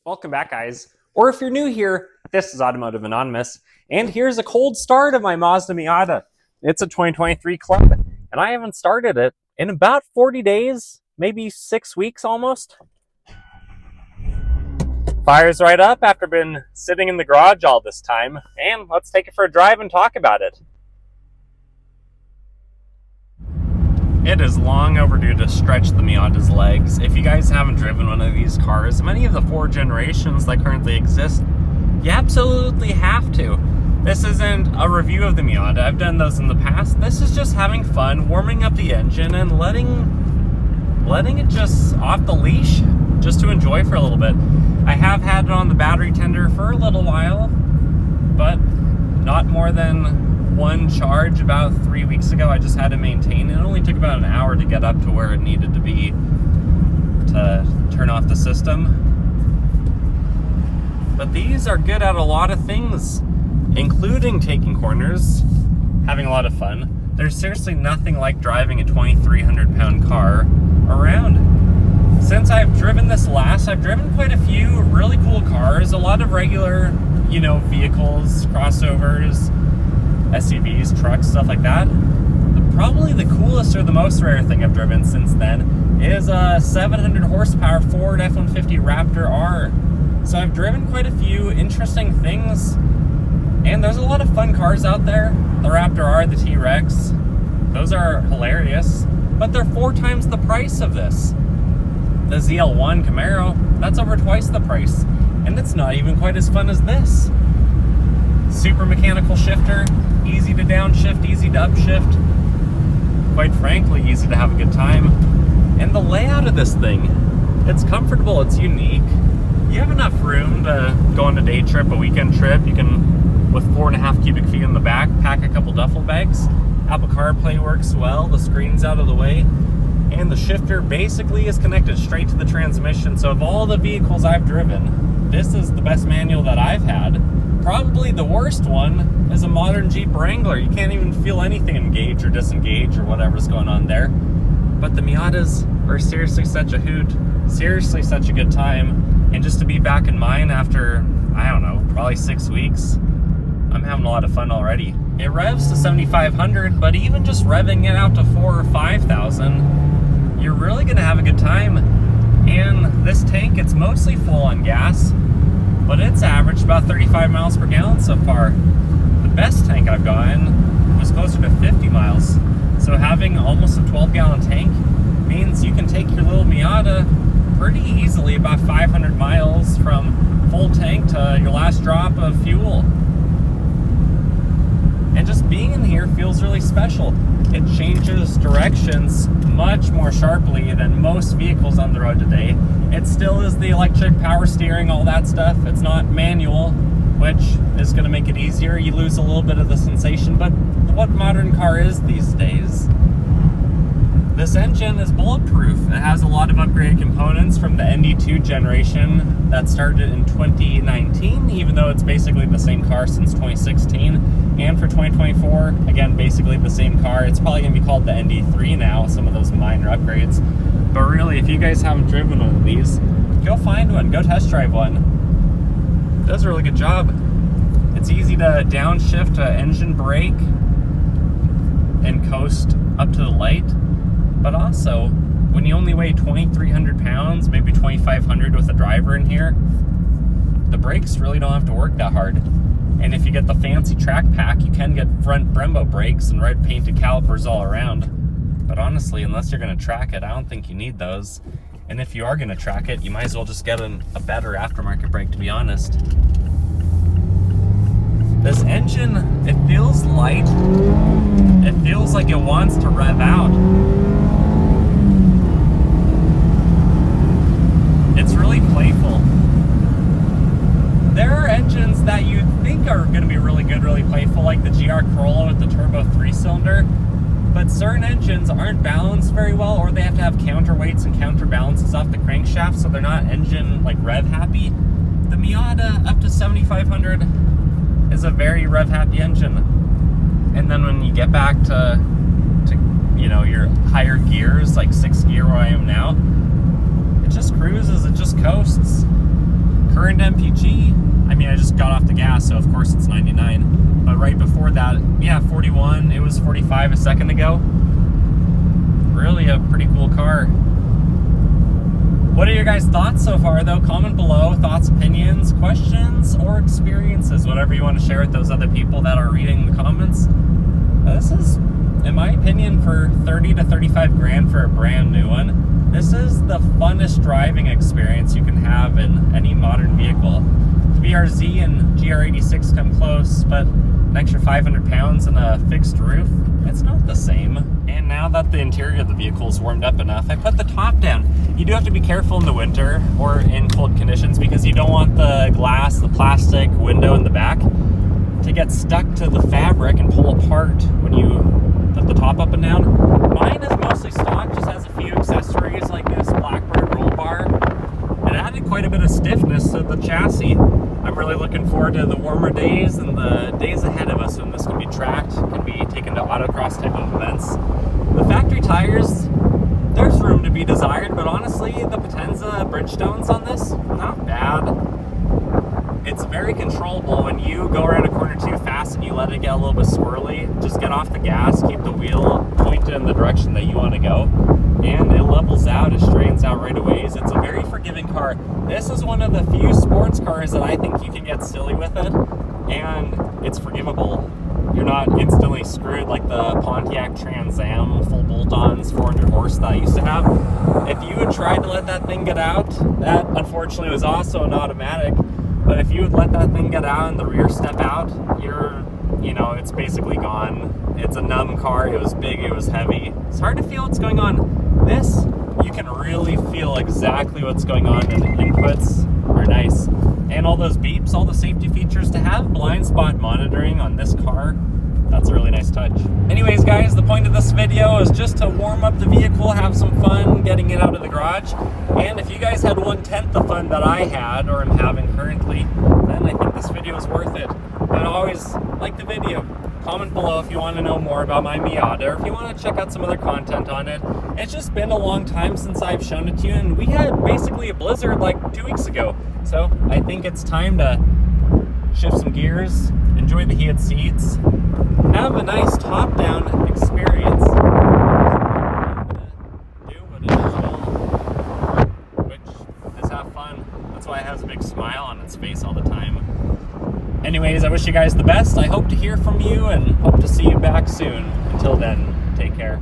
Welcome back, guys. Or if you're new here, this is Automotive Anonymous, and here's a cold start of my Mazda Miata. It's a 2023 Club, and I haven't started it in about 40 days, maybe 6 weeks almost. Fires right up after been sitting in the garage all this time, and let's take it for a drive and talk about it. It is long overdue to stretch the Miata's legs. If you guys haven't driven one of these cars, many of the 4 generations that currently exist, you absolutely have to. This isn't a review of the Miata. I've done those in the past. This is just having fun, warming up the engine and letting it just off the leash, just to enjoy for a little bit. I have had it on the battery tender for a little while, but not more than one charge about 3 weeks ago. I just had to maintain it. It only took about an hour to get up to where it needed to be to turn off the system. But these are good at a lot of things, including taking corners, having a lot of fun. There's seriously nothing like driving a 2,300 pound car around. Since I've driven this last, I've driven quite a few really cool cars, a lot of regular, vehicles, crossovers, SUVs, trucks, stuff like that. Probably the coolest or the most rare thing I've driven since then is a 700 horsepower Ford F-150 Raptor R. So I've driven quite a few interesting things, and there's a lot of fun cars out there. The Raptor R, the T-Rex, those are hilarious, but they're 4 times the price of this. The ZL1 Camaro, that's over twice the price, and it's not even quite as fun as this. Super mechanical shifter, easy to downshift, easy to upshift, quite frankly, easy to have a good time. And the layout of this thing, it's comfortable, it's unique. You have enough room to go on a day trip, a weekend trip. You can, with 4.5 cubic feet in the back, pack a couple duffel bags. Apple CarPlay works well, the screen's out of the way, and the shifter basically is connected straight to the transmission. So of all the vehicles I've driven, this is the best manual that I've had. Probably the worst one is a modern Jeep Wrangler. You can't even feel anything engage or disengage or whatever's going on there. But the Miatas are seriously such a hoot, seriously such a good time. And just to be back in mine after, I don't know, probably 6 weeks, I'm having a lot of fun already. It revs to 7,500, but even just revving it out to 4,000 or 5,000, you're really gonna have a good time. And this tank, it's mostly full on gas, but it's averaged about 35 miles per gallon so far. The best tank I've gotten was closer to 50 miles. So having almost a 12-gallon tank means you can take your little Miata pretty easily about 500 miles from full tank to your last drop of fuel. And just being in here feels really special. It changes directions much more sharply than most vehicles on the road today. It still is the electric power steering, all that stuff. It's not manual, which is going to make it easier. You lose a little bit of the sensation, but what modern car is these days? This engine is bulletproof. It has a lot of upgraded components from the ND2 generation that started in 2019, even though it's basically the same car since 2016. And for 2024, again, basically the same car. It's probably going to be called the ND3 now, some of those minor upgrades. But really, if you guys haven't driven one of these, go find one, go test drive one. It does a really good job. It's easy to downshift to engine brake and coast up to the light. But also, when you only weigh 2,300 pounds, maybe 2,500 with a driver in here, the brakes really don't have to work that hard. And if you get the fancy track pack, you can get front Brembo brakes and red painted calipers all around. But honestly, unless you're going to track it, I don't think you need those. And if you are going to track it, you might as well just get a better aftermarket brake, to be honest. This engine, it feels light. It feels like it wants to rev out. It's really playful. There are engines that you think are going to be really good, really playful, like the GR Corolla with the turbo 3-cylinder, but certain engines aren't balanced very well, or they have to have counterweights and counterbalances off the crankshaft, so they're not engine like rev happy. The Miata up to 7,500 is a very rev happy engine. And then when you get back to your higher gears, like 6th gear where I am now, it just cruises, it just coasts. current MPG, I mean, I just got off the gas, so of course it's 99. But right before that, yeah, 41. It was 45 a second ago. Really a pretty cool car. What are your guys' thoughts so far, though? Comment below, thoughts, opinions, questions, or experiences, whatever you want to share with those other people that are reading the comments. This is, in my opinion, for 30 to 35 grand for a brand new one, this is the funnest driving experience you can have in any modern vehicle. The BRZ and GR86 come close, but an extra 500 pounds and a fixed roof, it's not the same. And now that the interior of the vehicle is warmed up enough, I put the top down. You do have to be careful in the winter or in cold conditions because you don't want the glass, the plastic window in the back to get stuck to the fabric and pull apart when you put the top up and down. Mine is mostly stock, just has a few accessories like this Blackbird roll bar. It added quite a bit of stiffness to the chassis. I'm really looking forward to the warmer days and the days ahead of us when this can be tracked, can be taken to autocross type of events. The factory tires, there's room to be desired, but honestly, the Potenza Bridgestones on this, not bad. It's very controllable when you go around a corner too fast and you let it get a little bit squirrely. Just get off the gas, keep the wheel pointed in the direction that you want to go, and it levels out, it straightens out right away. It's a very forgiving car. This is one of the few sports cars that I think you can get silly with it, and it's forgivable. You're not instantly screwed like the Pontiac Trans Am full bolt-ons 400 horse that I used to have. If you had tried to let that thing get out, that unfortunately was also an automatic, but if you would let that thing get out and the rear step out, it's basically gone. It's a numb car. It was big, it was heavy. It's hard to feel what's going on. This, you can really feel exactly what's going on, and the inputs are nice. And all those beeps, all the safety features, to have blind spot monitoring on this car, that's a really nice touch. Anyways, guys, the point of this video is just to warm up the vehicle, have some fun getting it out of the garage. And if you guys had 1/10 the fun that I had or am having currently, then I think this video is worth it. But always like the video. Comment below if you want to know more about my Miata, or if you want to check out some other content on it. It's just been a long time since I've shown it to you, and we had basically a blizzard like 2 weeks ago. So I think it's time to shift some gears, enjoy the heated seats, have a nice top-down experience. Do what it is, which is have fun. That's why it has a big smile on its face all the time. Anyways, I wish you guys the best. I hope to hear from you and hope to see you back soon. Until then, take care.